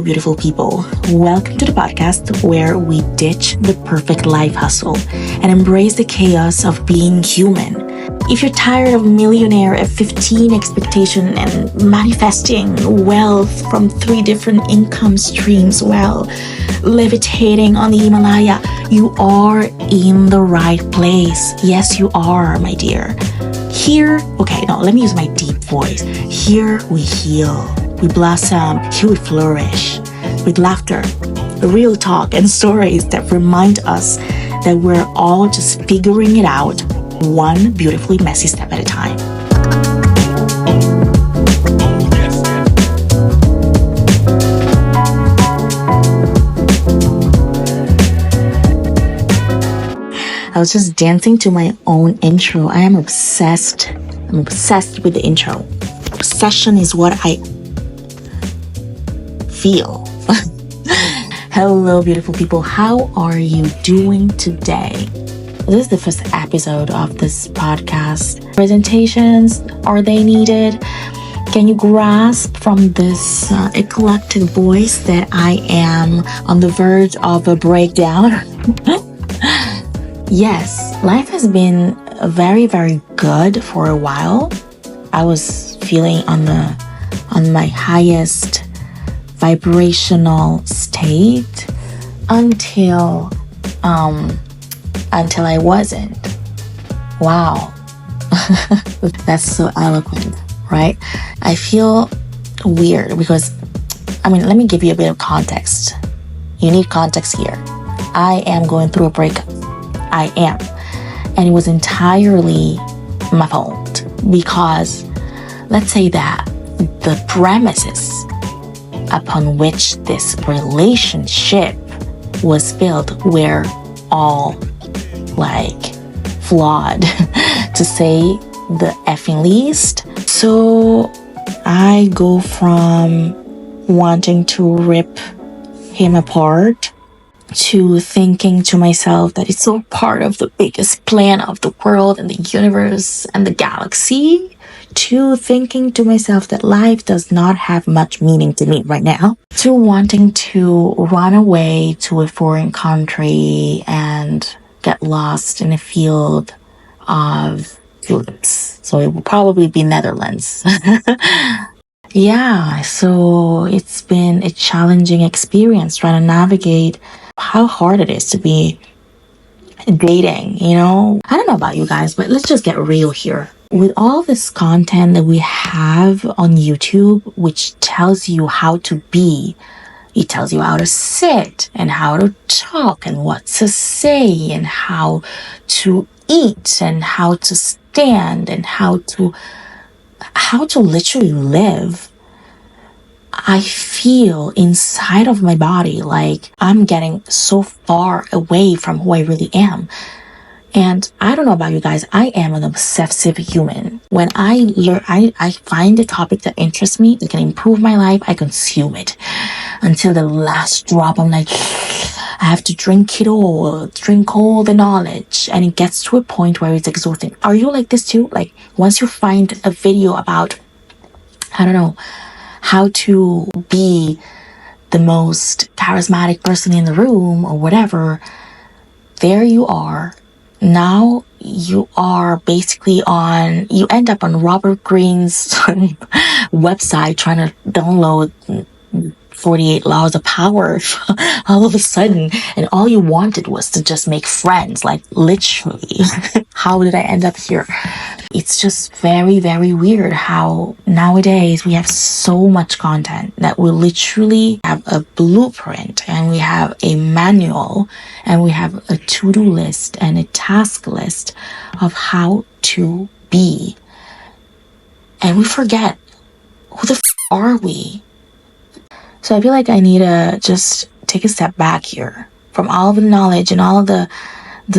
beautiful people. Welcome to the podcast where we ditch the perfect life hustle and embrace the chaos of being human. If you're tired of millionaire at 15 expectation and manifesting wealth from 3 different income streams while levitating on the Himalaya, you are in the right place. Yes, you are, my dear. Let me use my deep voice. Here we heal, we blossom, here we flourish with laughter, real talk, and stories that remind us that we're all just figuring it out one beautifully messy step at a time. I was just dancing to my own intro. I am obsessed. I'm obsessed with the intro. Obsession is what I feel. Hello, beautiful people. How are you doing today? This is the first episode of this podcast. Presentations, are they needed? Can you grasp from this eclectic voice that I am on the verge of a breakdown? Yes, life has been very, very good for a while. I was feeling on my highest vibrational state until I wasn't. Wow. That's so eloquent, right? I feel weird because, let me give you a bit of context. You need context here. I am going through a breakup. I am. And it was entirely my fault because let's say that the premises upon which this relationship was built were all flawed to say the effing least. So I go from wanting to rip him apart to thinking to myself that it's all part of the biggest plan of the world and the universe and the galaxy, to thinking to myself that life does not have much meaning to me right now, to wanting to run away to a foreign country and get lost in a field of tulips. So it will probably be Netherlands. Yeah, so it's been a challenging experience trying to navigate how hard it is to be dating, I don't know about you guys, but let's just get real here. With all this content that we have on YouTube, which tells you how to be, it tells you how to sit and how to talk and what to say and how to eat and how to stand and how to literally live. I feel inside of my body like I'm getting so far away from who I really am. And I don't know about you guys, I am an obsessive human. When I find a topic that interests me, that can improve my life, I consume it until the last drop. I'm like, I have to drink it all, drink all the knowledge. And it gets to a point where it's exhausting. Are you like this too? Like once you find a video about, how to be the most charismatic person in the room or whatever, there you are. Now you are basically you end up on Robert Greene's website trying to download 48 laws of power all of a sudden, and all you wanted was to just make friends, literally. How did I end up here? It's just very, very weird how nowadays we have so much content that we literally have a blueprint and we have a manual and we have a to-do list and a task list of how to be. And we forget, who the are we? So I feel like I need to just take a step back here from all of the knowledge and all of the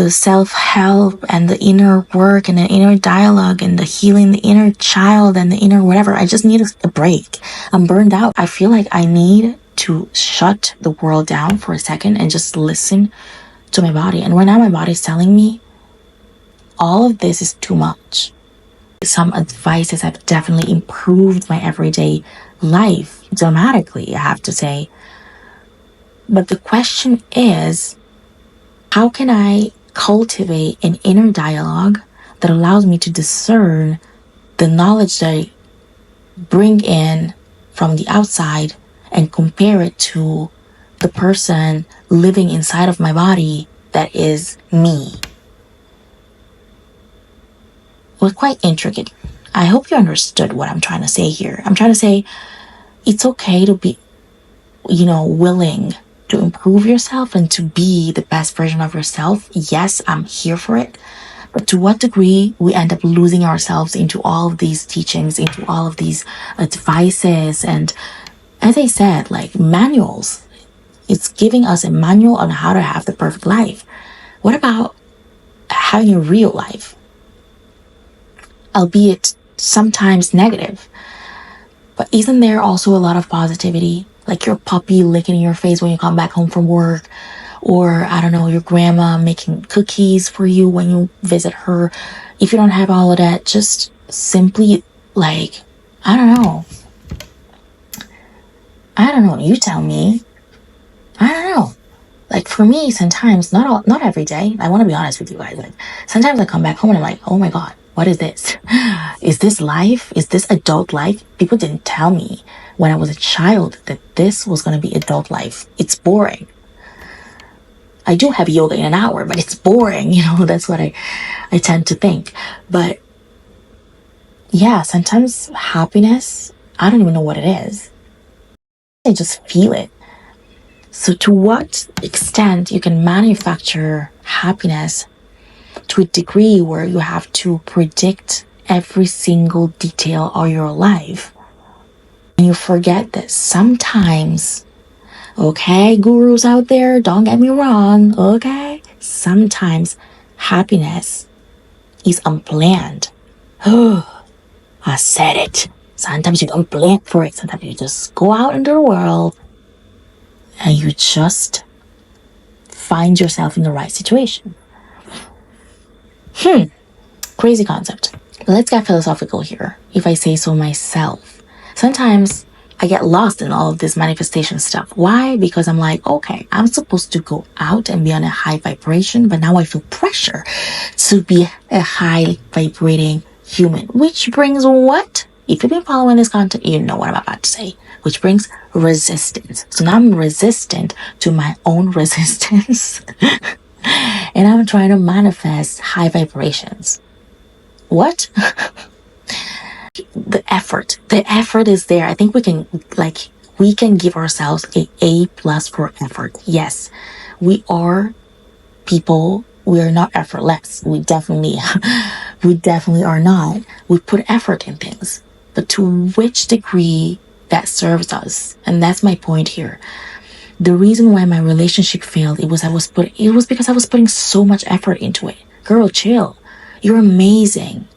self-help and the inner work and the inner dialogue and the healing, the inner child and the inner whatever. I just need a break. I'm burned out. I feel like I need to shut the world down for a second and just listen to my body. And right now my body's telling me all of this is too much. Some advices have definitely improved my everyday life dramatically, I have to say. But the question is, how can I cultivate an inner dialogue that allows me to discern the knowledge that I bring in from the outside and compare it to the person living inside of my body that is me? It was quite intricate. I hope you understood what I'm trying to say here. I'm trying to say it's okay to be, willing to improve yourself and to be the best version of yourself. Yes, I'm here for it. But to what degree we end up losing ourselves into all of these teachings, into all of these advices, and as I said, like manuals. It's giving us a manual on how to have the perfect life. What about having a real life? Albeit sometimes negative. But isn't there also a lot of positivity? Like your puppy licking your face when you come back home from work, or I don't know, your grandma making cookies for you when you visit her. If you don't have all of that, just simply like, I don't know, you tell me. I don't know. Like for me, sometimes, not every day. I want to be honest with you guys. Like sometimes I come back home and I'm like, oh my God, what is this? Is this life? Is this adult life? People didn't tell me when I was a child that this was going to be adult life. It's boring. I do have yoga in an hour, but it's boring. That's what I tend to think. But yeah, sometimes happiness, I don't even know what it is. I just feel it. So to what extent you can manufacture happiness to a degree where you have to predict every single detail of your life. And you forget that sometimes, okay, gurus out there, don't get me wrong, okay? Sometimes happiness is unplanned. Oh, I said it. Sometimes you don't plan for it. Sometimes you just go out into the world and you just find yourself in the right situation. Crazy concept. Let's get philosophical here, if I say so myself. Sometimes I get lost in all of this manifestation stuff. Why? Because I'm like, okay, I'm supposed to go out and be on a high vibration, but now I feel pressure to be a high vibrating human, which brings what? If you've been following this content, you know what I'm about to say, which brings resistance. So now I'm resistant to my own resistance. And I'm trying to manifest high vibrations. What? The effort is there. I think we can give ourselves a A+ for effort. Yes, we are people. We are not effortless. We definitely are not. We put effort in things, but to which degree that serves us? And that's my point here. The reason why my relationship failed, it was because I was putting so much effort into it. Girl, chill. You're amazing.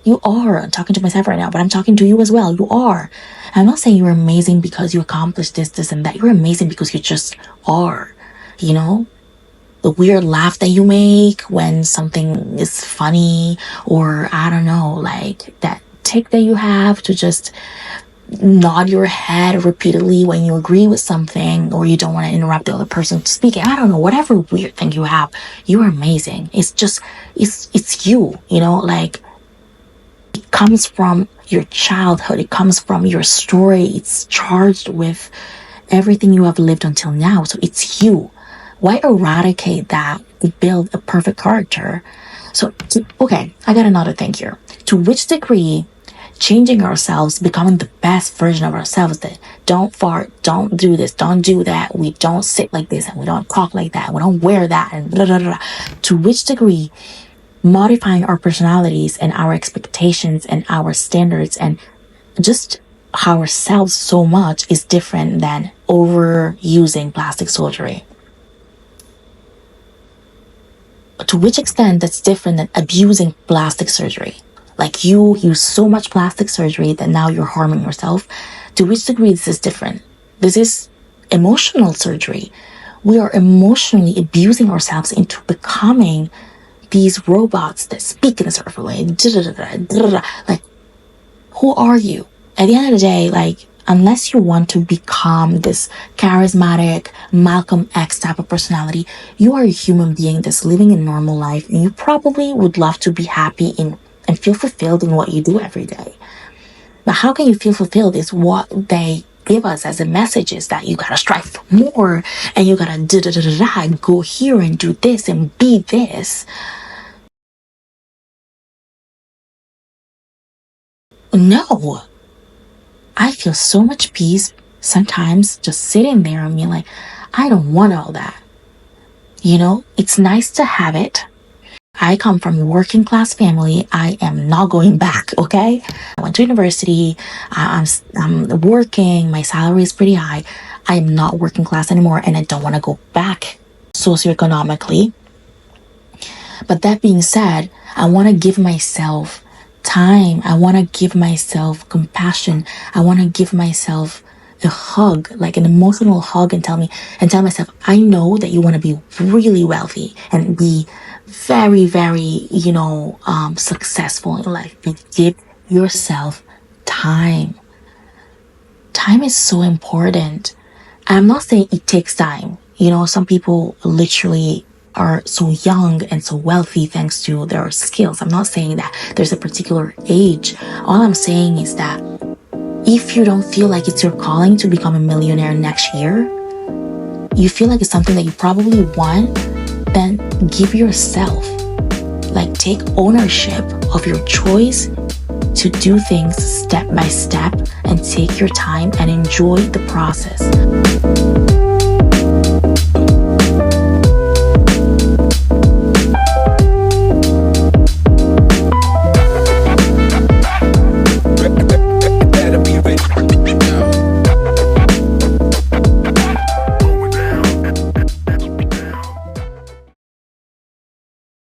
You are. I'm talking to myself right now, but I'm talking to you as well. You are. I'm not saying you're amazing because you accomplished this, and that. You're amazing because you just are. The weird laugh that you make when something is funny, or I don't know, like that tick that you have to just nod your head repeatedly when you agree with something, or you don't want to interrupt the other person speaking. I don't know, whatever weird thing you have, you're amazing. It's just, it's you, like it comes from your childhood. It comes from your story. It's charged with everything you have lived until now. So it's you. Why eradicate that to build a perfect character? So, okay, I got another thing here. To which degree changing ourselves, becoming the best version of ourselves, that don't fart, don't do this, don't do that, we don't sit like this, and we don't talk like that, we don't wear that, and blah, blah, blah. To which degree modifying our personalities and our expectations and our standards and just ourselves so much is different than overusing plastic surgery? To which extent that's different than abusing plastic surgery? Like you use so much plastic surgery that now you're harming yourself. To which degree this is different? This is emotional surgery. We are emotionally abusing ourselves into becoming these robots that speak in a certain way. Like, who are you? At the end of the day, like, unless you want to become this charismatic Malcolm X type of personality, you are a human being that's living a normal life, and you probably would love to be happy in and feel fulfilled in what you do every day. But how can you feel fulfilled is what they give us as a message is that you gotta strive for more, and you gotta and go here and do this and be this. No, I feel so much peace sometimes just sitting there and being like, I don't want all that. It's nice to have it. I come from a working class family. I am not going back, okay? I went to university. I'm working. My salary is pretty high. I am not working class anymore, and I don't want to go back socioeconomically. But that being said, I want to give myself time. I want to give myself compassion. I want to give myself the hug, like an emotional hug, and tell myself, I know that you want to be really wealthy and be very, very, successful in life. But give yourself time. Time is so important. I'm not saying it takes time. Some people literally are so young and so wealthy thanks to their skills. I'm not saying that there's a particular age. All I'm saying is that if you don't feel like it's your calling to become a millionaire next year, you feel like it's something that you probably want, then give yourself, take ownership of your choice to do things step by step and take your time and enjoy the process.